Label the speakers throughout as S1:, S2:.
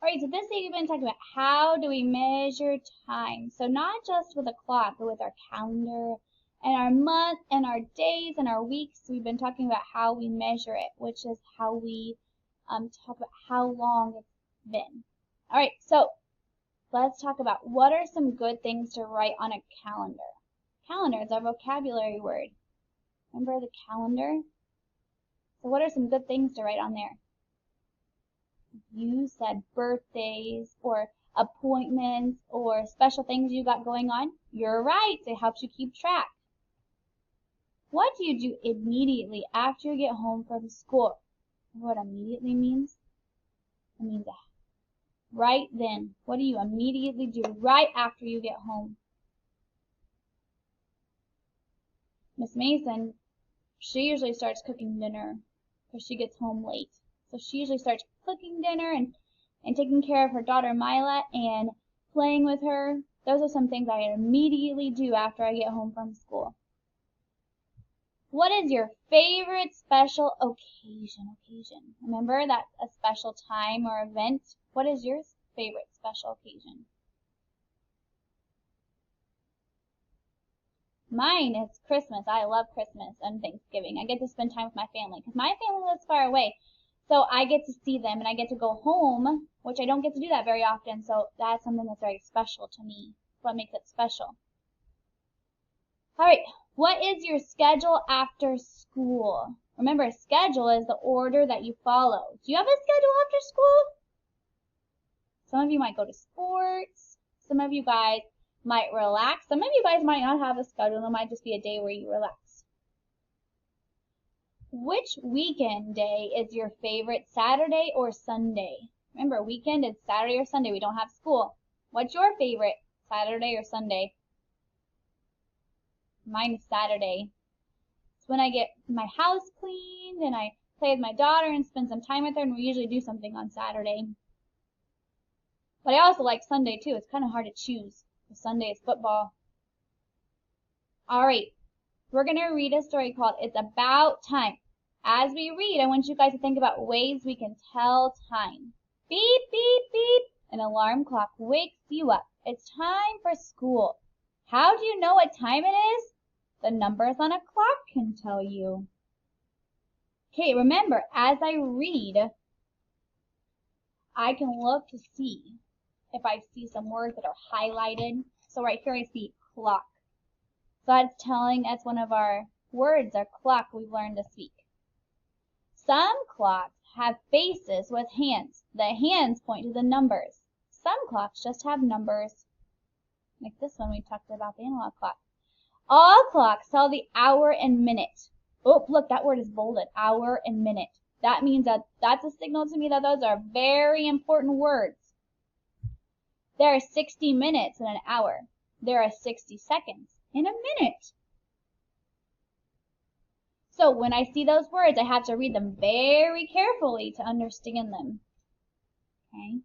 S1: All right, so this week we've been talking about how do we measure time. So not just with a clock, but with our calendar and our month and our days and our weeks. We've been talking about how we measure it, which is how we talk about how long it's been. All right, so let's talk about what are some good things to write on a calendar. Calendar is our vocabulary word. Remember the calendar? So what are some good things to write on there? You said birthdays or appointments or special things you got going on. You're right. It helps you keep track. What do you do immediately after you get home from school? What immediately means? It means right then. What do you immediately do right after you get home? Miss Mason, she usually starts cooking dinner because she gets home late. So she usually starts cooking dinner and taking care of her daughter Mila and playing with her. Those are some things I immediately do after I get home from school. What is your favorite special occasion? Remember that's a special time or event. What is your favorite special occasion? Mine is Christmas. I love Christmas and Thanksgiving. I get to spend time with my family because my family lives far away. So I get to see them and I get to go home, which I don't get to do that very often. So that's something that's very special to me. What makes it special. All right, what is your schedule after school? Remember, schedule is the order that you follow. Do you have a schedule after school? Some of you might go to sports. Some of you guys might relax. Some of you guys might not have a schedule. It might just be a day where you relax. Which weekend day is your favorite, Saturday or Sunday? Remember, weekend is Saturday or Sunday. We don't have school. What's your favorite, Saturday or Sunday? Mine is Saturday. It's when I get my house cleaned and I play with my daughter and spend some time with her, and we usually do something on Saturday. But I also like Sunday too. It's kind of hard to choose. Sunday is football. All right, we're going to read a story called It's About Time. As we read, I want you guys to think about ways we can tell time. Beep, beep, beep. An alarm clock wakes you up. It's time for school. How do you know what time it is? The numbers on a clock can tell you. Okay, remember, as I read, I can look to see if I see some words that are highlighted. So right here I see clock. So that's one of our words, our clock we've learned this week. Some clocks have faces with hands. The hands point to the numbers. Some clocks just have numbers. Like this one we talked about, the analog clock. All clocks tell the hour and minute. Oh, look, that word is bolded, hour and minute. That means that's a signal to me that those are very important words. There are 60 minutes in an hour. There are 60 seconds in a minute. So when I see those words, I have to read them very carefully to understand them. Okay.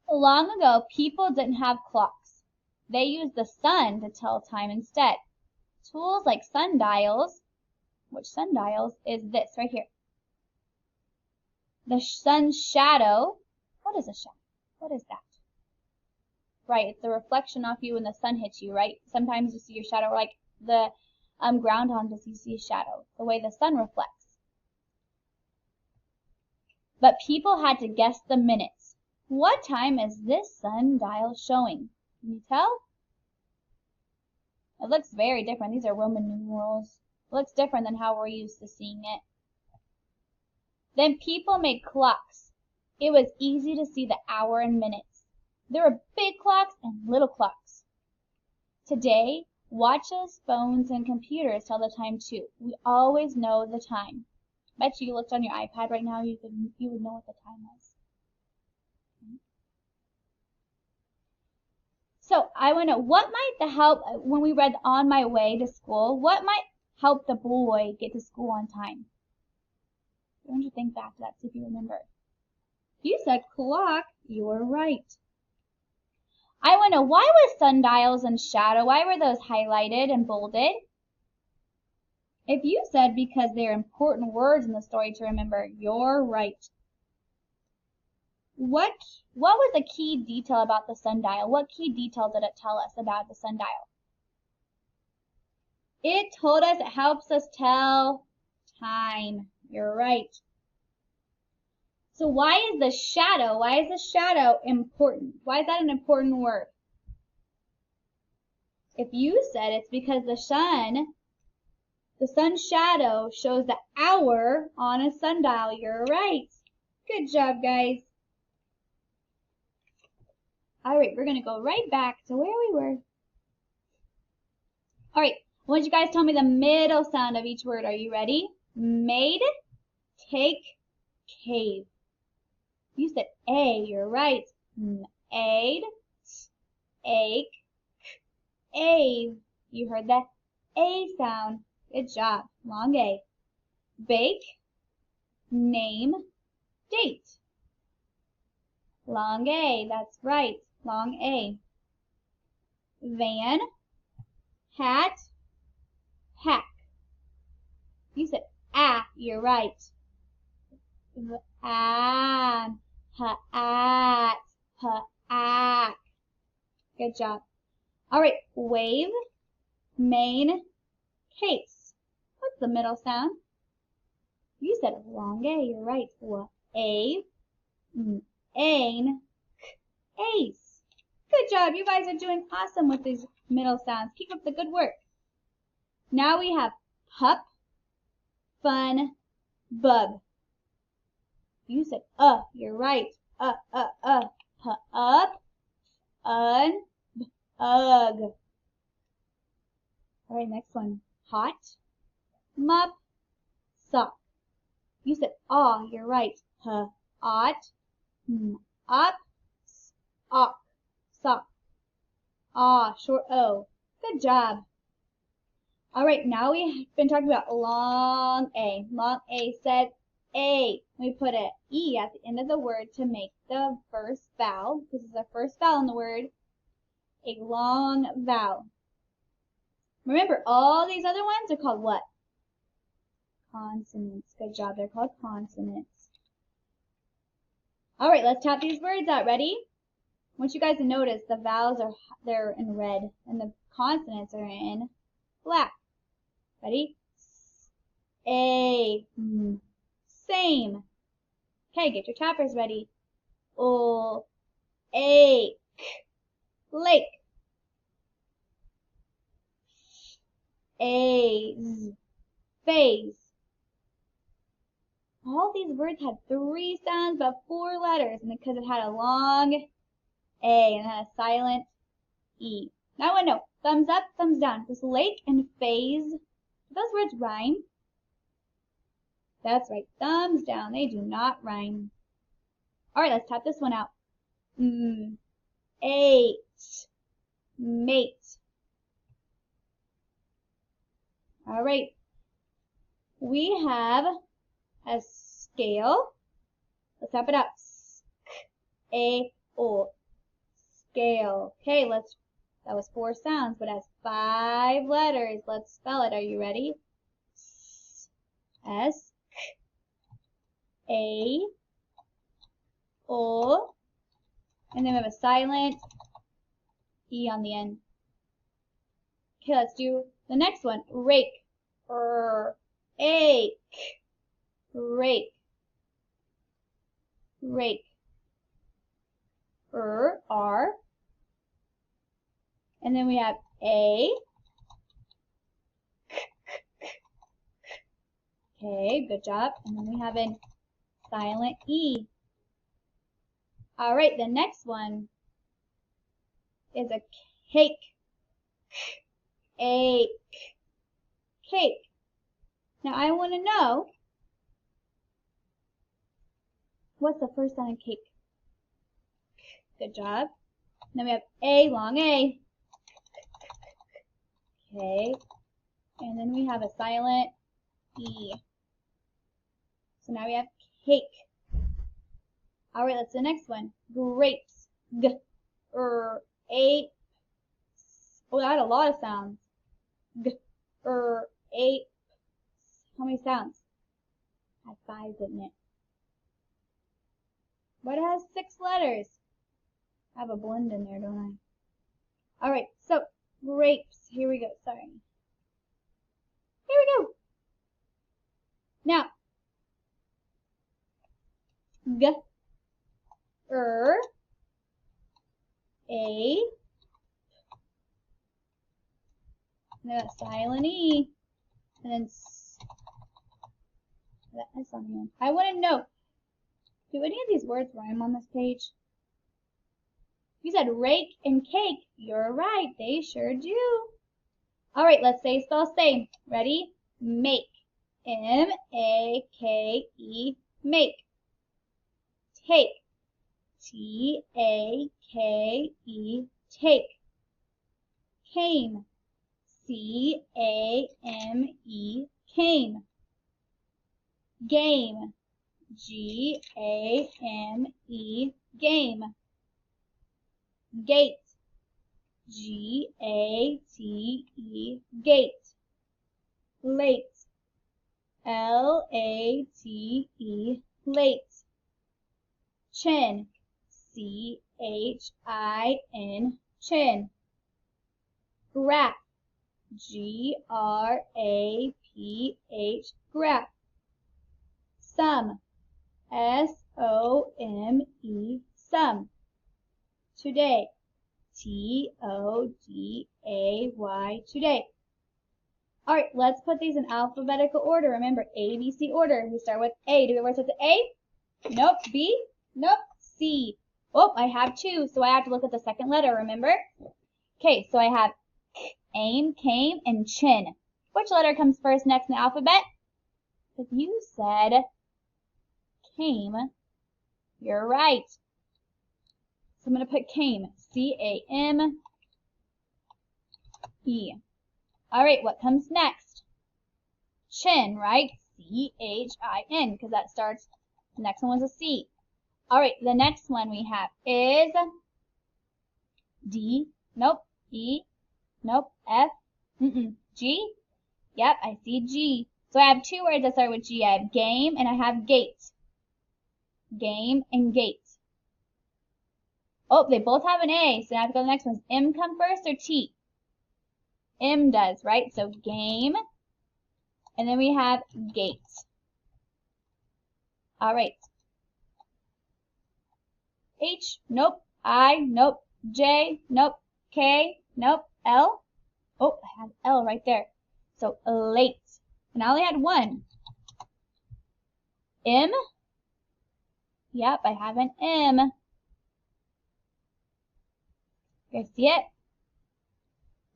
S1: Long ago, people didn't have clocks. They used the sun to tell time instead. Tools like sundials, which sundials is this right here. The sun's shadow. What is a shadow? What is that? Right, it's the reflection off you when the sun hits you, right? Sometimes you see your shadow, like the groundhog does, you see a shadow, the way the sun reflects. But people had to guess the minutes. What time is this sundial showing? Can you tell? It looks very different. These are Roman numerals. It looks different than how we're used to seeing it. Then people made clocks. It was easy to see the hour and minutes. There were big clocks and little clocks. Today, watches, phones, and computers tell the time too. We always know the time. Bet you looked on your iPad right now, you would know what the time was. So I want to know, what might help when we read On My Way to School, what might help the boy get to school on time? Why don't you think back to that, see if you remember. You said clock, you were right. I want to know, why was sundials and shadow, why were those highlighted and bolded? If you said because they're important words in the story to remember, you're right. What was a key detail about the sundial? What key detail did it tell us about the sundial? It told us it helps us tell time. You're right. So why is the shadow important? Why is that an important word? If you said it's because the sun's shadow shows the hour on a sundial. You're right. Good job, guys. All right, we're going to go right back to where we were. All right, I want you guys to tell me the middle sound of each word. Are you ready? Made, take, cave. You said A, you're right. Aid, ache, ave. You heard the A sound. Good job. Long A. Bake, name, date. Long A, that's right. Long A. Van, hat, hack. You said you're right. An, ha-at, ha-ack. Good job. All right, wave, main, case. What's the middle sound? You said long A, you're right. A, ain, ace. Good job. You guys are doing awesome with these middle sounds. Keep up the good work. Now we have pup, fun, bub. You said you're right. Up, un, ugh. All right, next one. Hot, mup, sock. You said you're right. Ought, up, sock, sock. Short O. Good job. All right, now we've been talking about long A. Long A said A. We put an E at the end of the word to make the first vowel. This is the first vowel in the word. A long vowel. Remember, all these other ones are called what? Consonants. Good job. They're called consonants. All right, let's tap these words out. Ready? I want you guys to notice the vowels they're in red and the consonants are in black. Ready? A. Same. Okay, get your tappers ready. Ache. Lake. A's. Phase. All these words had 3 sounds but 4 letters, and because it had a long A and had a silent E. Now I want to know, thumbs up, thumbs down. Does lake and phase, do those words rhyme? That's right, thumbs down. They do not rhyme. All right, let's tap this one out. 8. Mate. All right. We have a scale. Let's tap it out. S-A-O. Scale. Okay, that was 4 sounds, but it has 5 letters. Let's spell it. Are you ready? S A O, and then we have a silent E on the end. Okay, let's do the next one. Rake. Ache. Rake. Rake. R. And then we have A. Okay, good job. And then we have a silent E. All right, the next one is a cake. Ache. Cake. Now I want to know, what's the first sound of cake? Good job. Then we have A, long A. Okay. And then we have a silent E. So now we have cake. All right, let's do the next one. Grapes. Ape. Oh, that had a lot of sounds. Ape. How many sounds? Had 5, didn't it? But it has 6 letters. I have a blend in there, don't I? All right, so grapes. Here we go. Sorry. Here we go. Now, g, a, and then a silent e, and then that S on the end. I want to know, do any of these words rhyme on this page? You said rake and cake. You're right, they sure do. All right, let's spell same. Ready? Make. M-A-K-E, make. Take. T-A-K-E, take. Came. C-A-M-E, came. Game. G-A-M-E, game. Gate. G-A-T-E, gate. Late. L-A-T-E, late. Chin. C-H-I-N, chin. Graph. G-R-A-P-H, graph. Sum. S-O-M-E, sum. Today. T-O-D-A-Y, today. All right, let's put these in alphabetical order. Remember, A, B, C order. We start with A. Do we ever start with A? Nope. B? Nope. C. Oh, I have 2, so I have to look at the second letter, remember? Okay, so I have aim, came, and chin. Which letter comes first next in the alphabet? If you said came, you're right. So I'm going to put came, C-A-M-E. All right, what comes next? Chin, right? C-H-I-N, because that starts, the next one was a C. All right, the next one we have is D, nope, E, nope, F, G, yep, I see G. So I have 2 words that start with G. I have game and I have gate. Game and gate. Oh, they both have an A, so now I have to go to the next one. Does M come first or T? M does, right? So game, and then we have gate. All right. H, nope. I, nope. J, nope. K, nope. L. Oh, I have L right there. So late. And I only had 1. M. Yep, I have an M. You guys see it?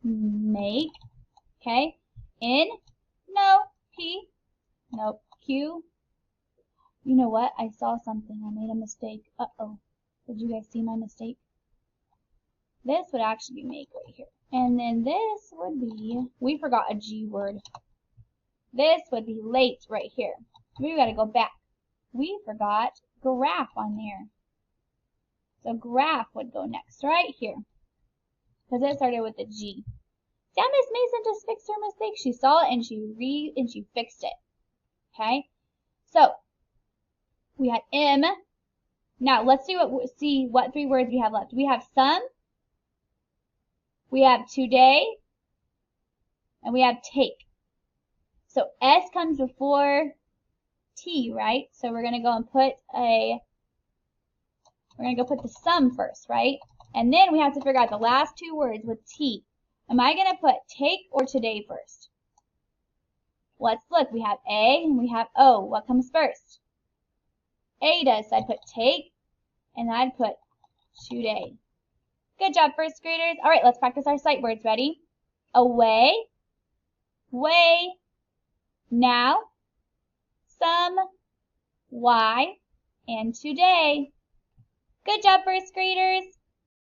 S1: Make. Okay. N. No. P. Nope. Q. You know what? I saw something. I made a mistake. Uh-oh. Did you guys see my mistake? This would actually be make right here. And then this would be, we forgot a G word. This would be late right here. We gotta go back. We forgot graph on there. So graph would go next right here. Because it started with a G. See how Miss Mason just fixed her mistake? She saw it and she fixed it. Okay? So we had M. Now let's see what 3 words we have left. We have some, we have today, and we have take. So S comes before T, right? So we're gonna go and put the sum first, right? And then we have to figure out the last 2 words with T. Am I gonna put take or today first? Let's look. We have A and we have O. What comes first? A does. So I'd put take and I'd put today. Good job, first graders. All right, let's practice our sight words. Ready? Away, way, now, some, why, and today. Good job, first graders.